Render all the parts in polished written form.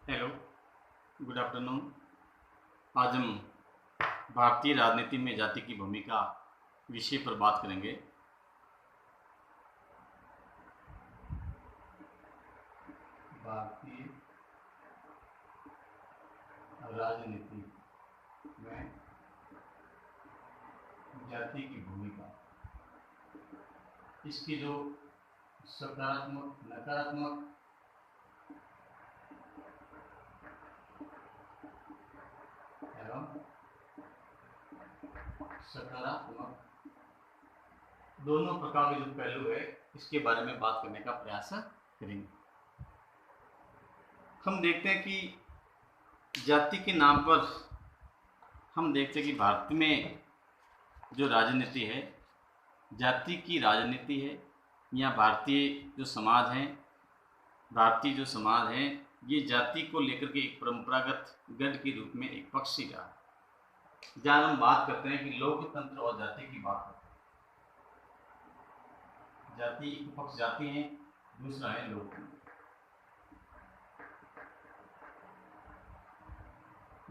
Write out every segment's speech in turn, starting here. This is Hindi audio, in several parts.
Hello, good afternoon. आज हम भारतीय राजनीति में जाति की भूमिका विषय पर बात करेंगे। भारतीय राजनीति में जाति की भूमिका, इसकी जो सकारात्मक, नकारात्मक एवं सकारात्मक दोनों प्रकार के जो पहलू है, इसके बारे में बात करने का प्रयास करेंगे। हम देखते हैं कि जाति के नाम पर हम देखते हैं कि भारत में जो राजनीति है, जाति की राजनीति है, या भारतीय जो समाज है, ये जाति को लेकर के एक परंपरागत गढ़ के रूप में एक पक्ष ही रहा। जहाँ हम बात करते हैं कि लोकतंत्र और जाति की बात करते हैं। जाति एक पक्ष जाति है, दूसरा है लोकतंत्र।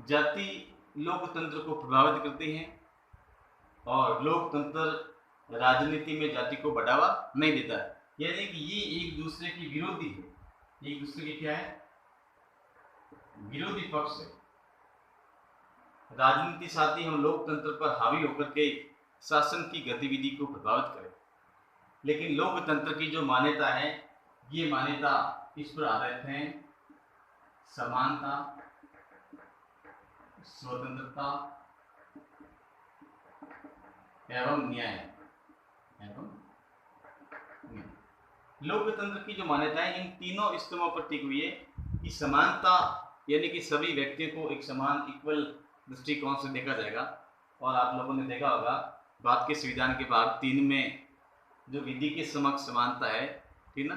जाति लोकतंत्र को प्रभावित करती है और लोकतंत्र राजनीति में जाति को बढ़ावा नहीं देता है। यानी कि ये एक दूसरे की विरोधी है, एक दूसरे के क्या है, विरोधी पक्ष है। राजनीति साथी हम लोकतंत्र पर हावी होकर के शासन की गतिविधि को प्रभावित करें, लेकिन लोकतंत्र की जो मान्यता है, ये मान्यता इस पर आधारित है: समानता, स्वतंत्रता एवं न्याय। लोकतंत्र की जो मान्यता है, इन तीनों स्तंभों पर टिकी हुई है कि समानता, यानी कि सभी व्यक्तियों को एक समान इक्वल दृष्टिकोण से देखा जाएगा। और आप लोगों ने देखा होगा, भारत के संविधान के भाग 3 में जो विधि के समक्ष समानता है, ठीक ना,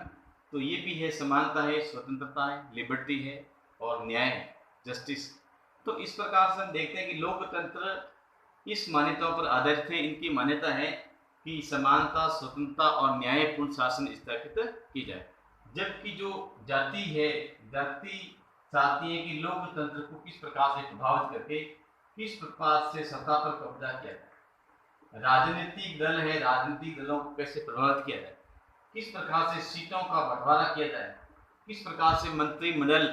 तो ये भी है, समानता है, स्वतंत्रता है, लिबर्टी है और न्याय है, जस्टिस। तो इस प्रकार से हम देखते हैं कि लोकतंत्र इस मान्यताओं पर आधारित है। इनकी मान्यता है कि समानता, स्वतंत्रता और न्यायपूर्ण शासन स्थापित की जाए। जबकि जो जाति है, जाति चाहती है कि लोकतंत्र को किस प्रकार से प्रभावित करके किस प्रकार से सत्ता पर कब्जा किया जाए। राजनीतिक दल है, राजनीतिक दलों को कैसे प्रभावित किया जाए, किस प्रकार से सीटों का बंटवारा किया जाए, किस प्रकार से मंत्रिमंडल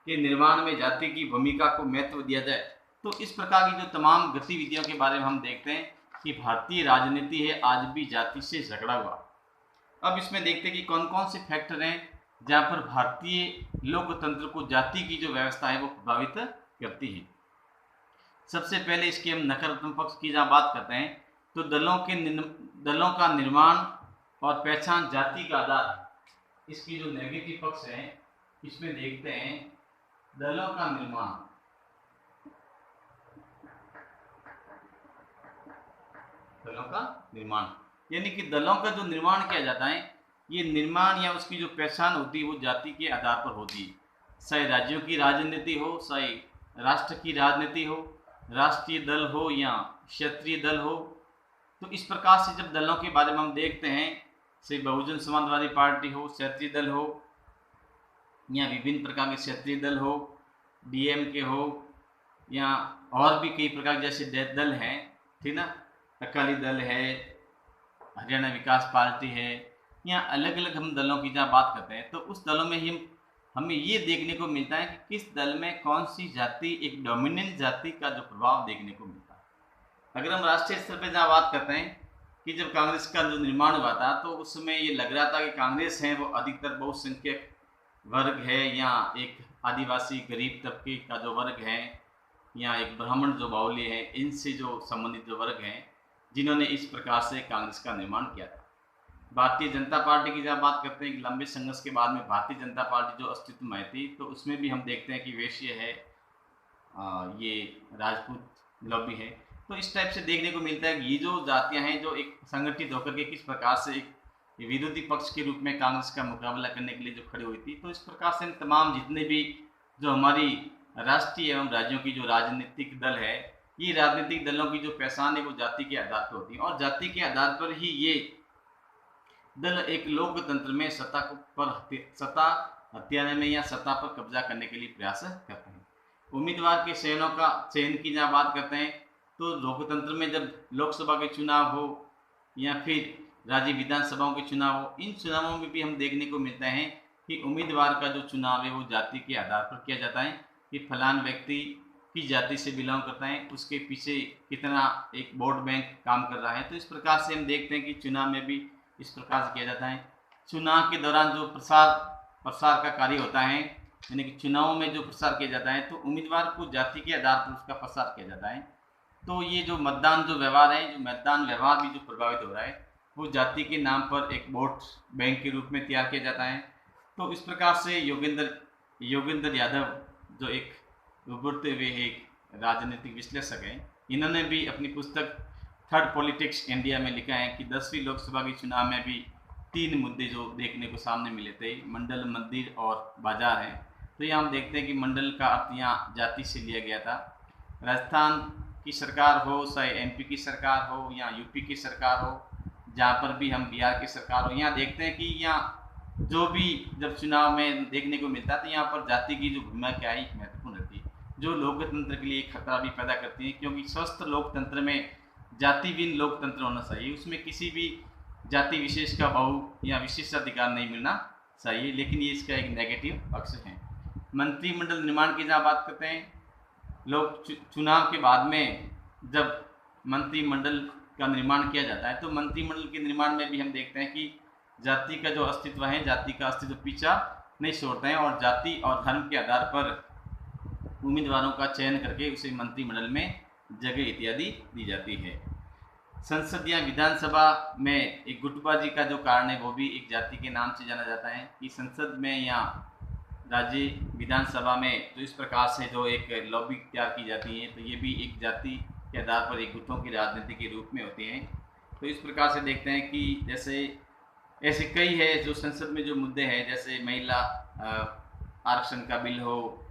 के निर्माण में जाति की भूमिका को महत्व दिया जाए। तो इस प्रकार की जो तमाम गतिविधियों के बारे में हम देखते हैं कि भारतीय राजनीति है आज भी जाति से झगड़ा हुआ। अब इसमें देखते हैं कि कौन कौन से फैक्टर हैं जहाँ पर भारतीय लोकतंत्र को जाति की जो व्यवस्था है वो प्रभावित करती है। सबसे पहले इसके हम नकारात्मक पक्ष की जहाँ बात करते हैं, तो दलों का निर्माण और पहचान जाति का आधार। इसकी जो नेगेटिव पक्ष है, इसमें देखते हैं दलों का निर्माण, यानी कि दलों का जो निर्माण किया जाता है, ये निर्माण या उसकी जो पहचान होती है वो जाति के आधार पर होती है। चाहे राज्यों की राजनीति हो, चाहे राष्ट्र की राजनीति हो, राष्ट्रीय दल हो या क्षेत्रीय दल हो। तो इस प्रकार से जब दलों के बारे में हम देखते हैं, चाहे बहुजन समाजवादी पार्टी हो, क्षेत्रीय दल हो या विभिन्न प्रकार के क्षेत्रीय दल हो, डीएमके हो या और भी कई प्रकार जैसे दल हैं, ठीक ना, अकाली दल है, हरियाणा विकास पार्टी है, या अलग अलग हम दलों की जहाँ बात करते हैं, तो उस दलों में ही हमें ये देखने को मिलता है कि किस दल में कौन सी जाति, एक डोमिनेंट जाति का जो प्रभाव देखने को मिलता है। अगर हम राष्ट्रीय स्तर पर जहाँ बात करते हैं कि जब कांग्रेस का जो निर्माण हुआ था, तो उस समय ये लग रहा था कि कांग्रेस है वो अधिकतर बहुसंख्यक वर्ग है, या एक आदिवासी गरीब तबके का जो वर्ग है, या एक ब्राह्मण जो बाहुल्य है, इनसे जो संबंधित जो वर्ग हैं, जिन्होंने इस प्रकार से कांग्रेस का निर्माण किया था। भारतीय जनता पार्टी की जब बात करते हैं, लंबे संघर्ष के बाद में भारतीय जनता पार्टी जो अस्तित्व में थी, तो उसमें भी हम देखते हैं कि वैश्य है, ये राजपूत लॉबी है। तो इस टाइप से देखने को मिलता है कि ये जो जातियां हैं जो एक संगठित होकर के किस प्रकार से एक विरोधी पक्ष के रूप में कांग्रेस का मुकाबला करने के लिए जो खड़ी हुई थी। तो इस प्रकार से तमाम जितने भी जो हमारी राष्ट्रीय एवं राज्यों की जो राजनीतिक दल है, ये राजनीतिक दलों की जो पहचान है वो जाति के आधार पर होती है, और जाति के आधार पर ही ये दल एक लोकतंत्र में सत्ता हथियाने में या सत्ता पर कब्जा करने के लिए प्रयास करते हैं। उम्मीदवार के चयन की जहाँ बात करते हैं तो लोकतंत्र में जब लोकसभा के चुनाव हो या फिर राज्य विधानसभाओं के चुनाव हो, इन चुनावों में भी हम देखने को मिलता है कि उम्मीदवार का जो चुनाव है वो जाति के आधार पर किया जाता है कि फलान व्यक्ति की जाति से बिलोंग करता है, उसके पीछे कितना एक वोट बैंक काम कर रहा है। तो इस प्रकार से हम देखते हैं कि चुनाव में भी इस प्रकार से किया जाता है। चुनाव के दौरान जो प्रसार का कार्य होता है, यानी कि चुनाव में जो प्रसार किया जाता है तो उम्मीदवार को जाति के आधार पर उसका प्रसार किया जाता है। तो ये जो मतदान जो व्यवहार है, जो मतदान व्यवहार भी जो प्रभावित हो रहा है वो जाति के नाम पर एक वोट बैंक के रूप में तैयार किया जाता है। तो इस प्रकार से योगेंद्र यादव जो एक उभरते हुए एक राजनीतिक विश्लेषक हैं, इन्होंने भी अपनी पुस्तक थर्ड पॉलिटिक्स इंडिया में लिखा है कि 10वीं लोकसभा के चुनाव में भी 3 मुद्दे जो देखने को सामने मिले थे, मंडल, मंदिर और बाजार हैं। तो यहाँ हम देखते हैं कि मंडल का अर्थ यहाँ जाति से लिया गया था। राजस्थान की सरकार हो, चाहे एमपी की सरकार हो या यूपी की सरकार हो, जहाँ पर भी हम बिहार की सरकार हो, यहाँ देखते हैं कि यहाँ जो भी जब चुनाव में देखने को मिलता है तो यहाँ पर जाति की जो भूमिका क्या है महत्वपूर्ण रहती है, जो लोकतंत्र के लिए खतरा भी पैदा करती है। क्योंकि स्वस्थ लोकतंत्र में जातिहीन लोकतंत्र होना चाहिए, उसमें किसी भी जाति विशेष का बहु या विशेषाधिकार नहीं मिलना चाहिए, लेकिन ये इसका एक नेगेटिव पक्ष है। मंत्रिमंडल निर्माण की जहाँ बात करते हैं, लोग चुनाव के बाद में जब मंत्रिमंडल का निर्माण किया जाता है तो मंत्रिमंडल के निर्माण में भी हम देखते हैं कि जाति का जो अस्तित्व है, जाति का अस्तित्व पीछा नहीं छोड़ते हैं और जाति और धर्म के आधार पर उम्मीदवारों का चयन करके उसे मंत्रिमंडल में जगह इत्यादि दी जाती है। संसद या विधानसभा में एक गुटबाजी का जो कारण है वो भी एक जाति के नाम से जाना जाता है कि संसद में या राज्य विधानसभा में जो इस प्रकार से जो एक लॉबी तैयार की जाती है तो ये भी एक जाति के आधार पर एक गुटों की राजनीति के रूप में होती हैं। तो इस प्रकार से देखते हैं कि जैसे ऐसे कई है जो संसद में जो मुद्दे हैं, जैसे महिला आरक्षण का बिल हो,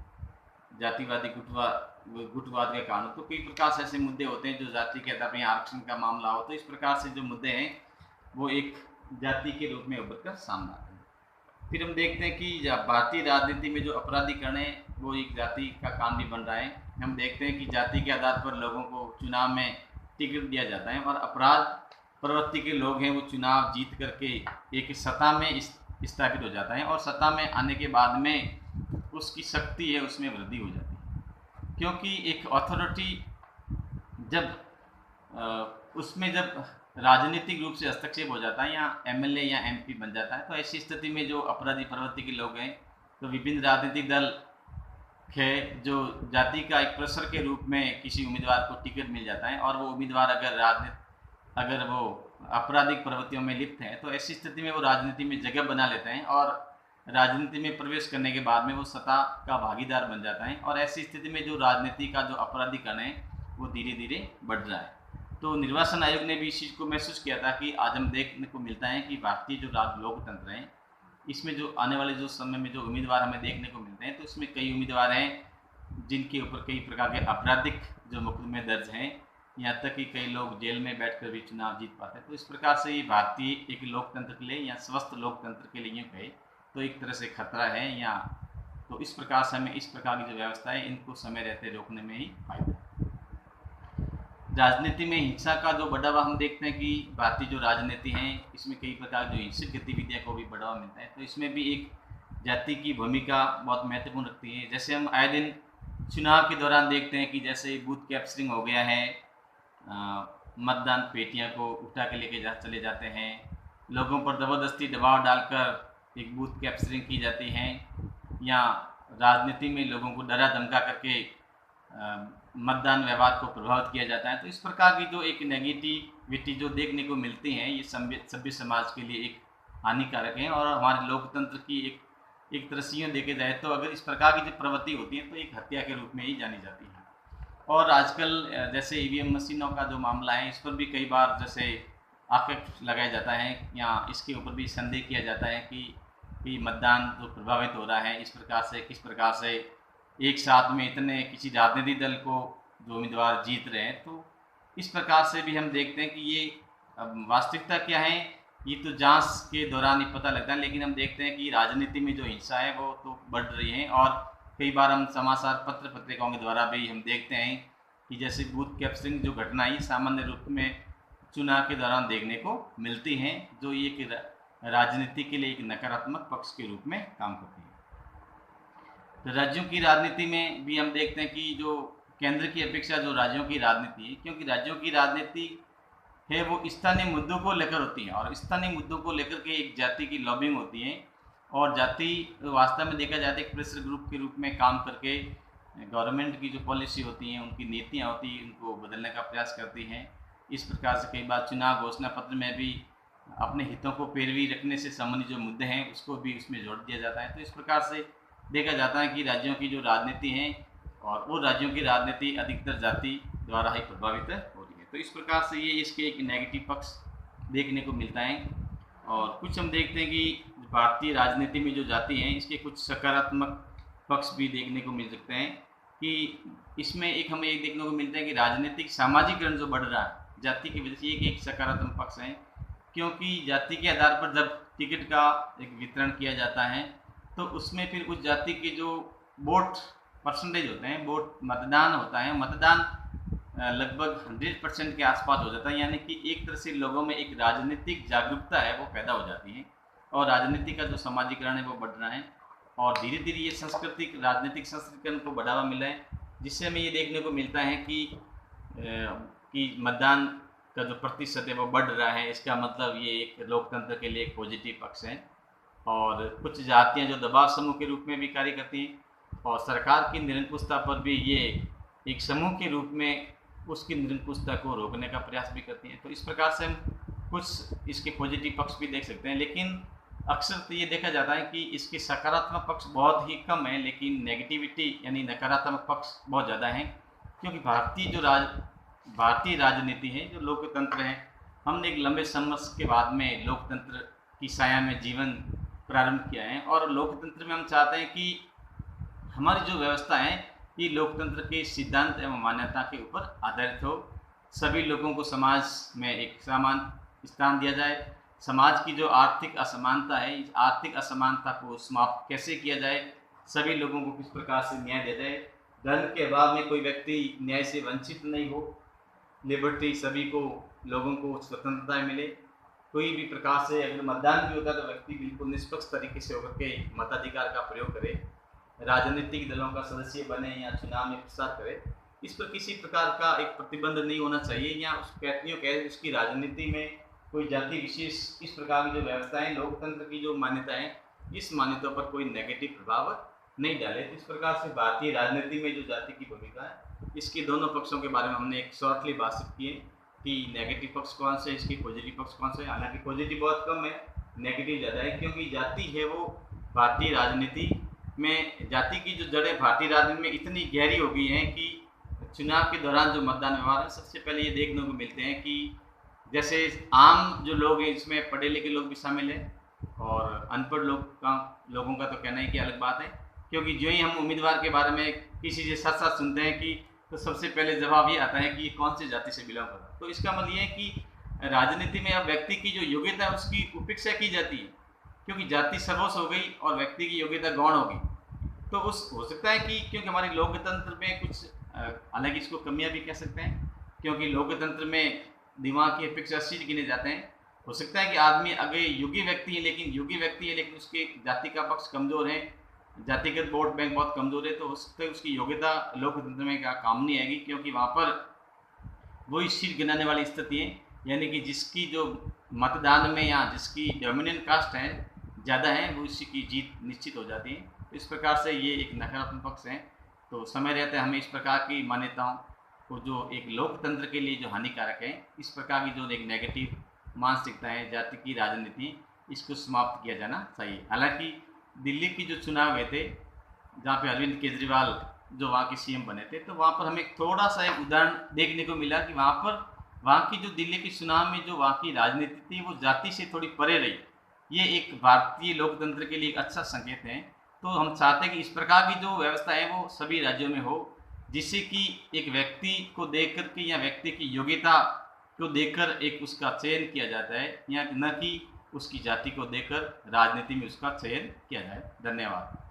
जातिवादी गुटवाद का कानून, तो कई प्रकार से ऐसे मुद्दे होते हैं जो जाति के आधार पर आरक्षण का मामला हो। तो इस प्रकार से जो मुद्दे हैं वो एक जाति के रूप में उभर कर सामने आते हैं। फिर हम देखते हैं कि भारतीय राजनीति में जो अपराधीकरण है वो एक जाति का काम भी बन रहा है। हम देखते हैं कि जाति के आधार पर लोगों को चुनाव में टिकट दिया जाता है और अपराध प्रवृत्ति के लोग हैं वो चुनाव जीत करके एक सत्ता में स्थापित हो जाता है और सत्ता में आने के बाद में उसकी शक्ति है उसमें वृद्धि हो जाती है। क्योंकि एक अथॉरिटी जब उसमें जब राजनीतिक रूप से हस्तक्षेप हो जाता है या एमएलए या एमपी बन जाता है तो ऐसी स्थिति में जो अपराधी प्रवृत्ति के लोग हैं तो विभिन्न राजनीतिक दल है जो जाति का एक प्रेशर के रूप में किसी उम्मीदवार को टिकट मिल जाता है और वो उम्मीदवार अगर वो आपराधिक प्रवृत्तियों में लिप्त है तो ऐसी स्थिति में वो राजनीति में जगह बना लेते हैं और राजनीति में प्रवेश करने के बाद में वो सत्ता का भागीदार बन जाता है और ऐसी स्थिति में जो राजनीति का जो अपराधीकरण है वो धीरे धीरे बढ़ रहा है। तो निर्वाचन आयोग ने भी इस चीज़ को महसूस किया था कि आज हम देखने को मिलता है कि भारतीय जो लोकतंत्र है इसमें जो आने वाले जो समय में जो उम्मीदवार हमें देखने को मिलते हैं तो इसमें कई उम्मीदवार हैं जिनके ऊपर कई प्रकार के आपराधिक जो मुकदमे दर्ज हैं, यहाँ तक कि कई लोग जेल में बैठकर भी चुनाव जीत पाते हैं। तो इस प्रकार से ये भारतीय एक लोकतंत्र के लिए या स्वस्थ लोकतंत्र के लिए कहे तो एक तरह से खतरा है या तो इस प्रकार से हमें इस प्रकार की जो व्यवस्था है इनको समय रहते रोकने में ही फायदा है। राजनीति में हिंसा का जो बढ़ावा हम देखते हैं कि भारतीय जो राजनीति है इसमें कई प्रकार जो हिंसक गतिविधियों को भी बढ़ावा मिलता है। तो इसमें भी एक जाति की भूमिका बहुत महत्वपूर्ण रखती है। जैसे हम आए दिन चुनाव के दौरान देखते हैं कि जैसे बूथ कैप्चरिंग हो गया है, मतदान पेटियां को उठा के लेके चले जाते हैं, लोगों पर ज़बरदस्ती दबाव डालकर एक बूथ कैप्चरिंग की जाती है या राजनीति में लोगों को डरा धमका करके मतदान व्यवहार को प्रभावित किया जाता है। तो इस प्रकार की जो एक नेगेटिविटी जो देखने को मिलती हैं ये सभ्य समाज के लिए एक हानिकारक है और हमारे लोकतंत्र की एक तरह से देखे जाए तो अगर इस प्रकार की जो प्रवृत्ति होती है तो एक हत्या के रूप में ही जानी जाती है। और आजकल जैसे ईवीएम मशीनों का जो मामला है इस पर भी कई बार जैसे आक्षेप लगाया जाता है या इसके ऊपर भी संदेह किया जाता है कि मतदान जो प्रभावित हो रहा है इस प्रकार से किस प्रकार से एक साथ में इतने किसी राजनीतिक दल को जो उम्मीदवार जीत रहे हैं। तो इस प्रकार से भी हम देखते हैं कि ये वास्तविकता क्या है ये तो जांच के दौरान ही पता लगता है, लेकिन हम देखते हैं कि राजनीति में जो हिंसा है वो तो बढ़ रही है। और कई बार हम समाचार पत्र पत्रिकाओं के द्वारा भी हम देखते हैं कि जैसे बूथ कैप्चरिंग जो घटनाएं सामान्य रूप में चुनाव के दौरान देखने को मिलती हैं, जो ये कि राजनीति के लिए एक नकारात्मक पक्ष के रूप में काम करती है। तो राज्यों की राजनीति में भी हम देखते हैं कि जो केंद्र की अपेक्षा जो राज्यों की राजनीति है, क्योंकि राज्यों की राजनीति है वो स्थानीय मुद्दों को लेकर होती है, और स्थानीय मुद्दों को लेकर के एक जाति की लॉबिंग होती है, और जाति वास्तव में देखा जाए तो एक प्रेशर ग्रुप के रूप में काम करके गवर्नमेंट की जो पॉलिसी होती हैं, उनकी नीतियाँ होती हैं, उनको बदलने का प्रयास करती हैं। इस प्रकार से कई बार चुनाव घोषणा पत्र में भी अपने हितों को पैरवी रखने से संबंधित जो मुद्दे हैं उसको भी उसमें जोड़ दिया जाता है। तो इस प्रकार से देखा जाता है कि राज्यों की जो राजनीति है, और वो राज्यों की राजनीति अधिकतर जाति द्वारा ही प्रभावित हो रही है। तो इस प्रकार से ये इसके एक नेगेटिव पक्ष देखने को मिलता है। और कुछ हम देखते हैं कि भारतीय राजनीति में जो जाति हैं इसके कुछ सकारात्मक पक्ष भी देखने को मिल सकते हैं, कि इसमें एक हमें एक देखने को मिलता है कि राजनीतिक सामाजिकरण जो बढ़ रहा है जाति की वजह से, एक सकारात्मक पक्ष है। क्योंकि जाति के आधार पर जब टिकट का एक वितरण किया जाता है तो उसमें फिर उस जाति के जो वोट परसेंटेज होते हैं, वोट मतदान होता है, मतदान लगभग 100% के आसपास हो जाता है। यानी कि एक तरह से लोगों में एक राजनीतिक जागरूकता है वो पैदा हो जाती है, और राजनीति का जो सामाजिकरण है वो बढ़ रहा है, और धीरे धीरे ये सांस्कृतिक राजनीतिक संस्कृतिकरण को बढ़ावा मिला है, जिससे हमें ये देखने को मिलता है कि मतदान का जो प्रतिशत है वो बढ़ रहा है। इसका मतलब ये एक लोकतंत्र के लिए एक पॉजिटिव पक्ष है। और कुछ जातियां जो दबाव समूह के रूप में भी कार्य करती हैं, और सरकार की निरंकुशता पर भी ये एक समूह के रूप में उसकी निरंकुशता को रोकने का प्रयास भी करती हैं। तो इस प्रकार से हम कुछ इसके पॉजिटिव पक्ष भी देख सकते हैं, लेकिन अक्सर तो ये देखा जाता है कि इसके सकारात्मक पक्ष बहुत ही कम है, लेकिन नेगेटिविटी यानी नकारात्मक पक्ष बहुत ज़्यादा है। क्योंकि भारतीय राजनीति है जो लोकतंत्र है, हमने एक लंबे संघर्ष के बाद में लोकतंत्र की छाया में जीवन प्रारंभ किया है, और लोकतंत्र में हम चाहते हैं कि हमारी जो व्यवस्था है ये लोकतंत्र के सिद्धांत एवं मान्यता के ऊपर आधारित हो। सभी लोगों को समाज में एक समान स्थान दिया जाए। समाज की जो आर्थिक असमानता है, इस आर्थिक असमानता को समाप्त कैसे किया जाए, सभी लोगों को किस प्रकार से न्याय दिया जाए, धन के अभाव में कोई व्यक्ति न्याय से वंचित नहीं हो, लिबर्टी सभी को लोगों को स्वतंत्रता मिले। कोई भी प्रकार से अगर मतदान भी होता है तो व्यक्ति बिल्कुल निष्पक्ष तरीके से होकर के मताधिकार का प्रयोग करे, राजनीतिक दलों का सदस्य बने या चुनाव में प्रसार करे, इस पर किसी प्रकार का एक प्रतिबंध नहीं होना चाहिए। या उसकी राजनीति में कोई जाति विशेष इस प्रकार की जो व्यवस्था है, लोकतंत्र की जो मान्यता है, इस मान्यता पर कोई नेगेटिव प्रभाव नहीं डाले। इस प्रकार से भारतीय राजनीति में जो जाति की भूमिका है, इसके दोनों पक्षों के बारे में हमने एक शॉर्टली बातचीत की है कि नेगेटिव पक्ष कौन से, इसके पॉजिटिव पक्ष कौन से। हालांकि पॉजिटिव बहुत कम है, नेगेटिव ज़्यादा है, क्योंकि जाति है वो भारतीय राजनीति में, जाति की जो जड़ें भारतीय राजनीति में इतनी गहरी हो गई हैं कि चुनाव के दौरान जो मतदान व्यवहार है, सबसे पहले ये देखने को मिलते हैं कि जैसे आम जो लोग हैं इसमें पढ़े लिखे लोग भी शामिल हैं, और अनपढ़ लोगों का तो कहना ही कि अलग बात है। क्योंकि जो ही हम उम्मीदवार के बारे में किसी से साथ साथ सुनते हैं कि तो सबसे पहले जवाब ये आता है कि ये कौन सी जाति से बिलोंग करता है। तो इसका मतलब ये है कि राजनीति में अब व्यक्ति की जो योग्यता है उसकी उपेक्षा की जाती है, क्योंकि जाति सर्वोच्च हो गई और व्यक्ति की योग्यता गौण हो गई। तो उस हो सकता है कि क्योंकि हमारे लोकतंत्र में कुछ हालांकि इसको कमियां भी कह सकते हैं, क्योंकि लोकतंत्र में दिमाग की अपेक्षा सीट गिने जाते हैं। हो सकता है कि आदमी अगर योग्य व्यक्ति है लेकिन उसके जाति का पक्ष कमज़ोर है, जातिगत वोट बैंक बहुत कमज़ोर है, तो हो सकता है उसकी योग्यता लोकतंत्र में क्या काम नहीं आएगी, क्योंकि वहाँ पर वही सीट गिनाने वाली स्थिति है। यानी कि जिसकी जो मतदान में या जिसकी डोमिनेंट कास्ट है ज़्यादा है, वो उसी की जीत निश्चित हो जाती है। तो इस प्रकार से ये एक नकारात्मक पक्ष है। तो समय रहते हमें इस प्रकार की मान्यताओं को जो एक लोकतंत्र के लिए जो हानिकारक है, इस प्रकार की जो एक नेगेटिव मानसिकता है जाति की राजनीति, इसको समाप्त किया जाना चाहिए। हालांकि दिल्ली की जो चुनाव हुए थे जहाँ पे अरविंद केजरीवाल जो वहाँ के सीएम बने थे, तो वहाँ पर हमें थोड़ा सा एक उदाहरण देखने को मिला कि वहाँ की जो दिल्ली के चुनाव में जो वहाँ की राजनीति थी वो जाति से थोड़ी परे रही। ये एक भारतीय लोकतंत्र के लिए एक अच्छा संकेत है। तो हम चाहते हैं कि इस प्रकार की जो व्यवस्था है वो सभी राज्यों में हो, जिससे कि एक व्यक्ति को देख करके या व्यक्ति की योग्यता को देखकर एक उसका चयन किया जाता है, या न कि उसकी जाति को देखकर राजनीति में उसका चयन किया जाए। धन्यवाद।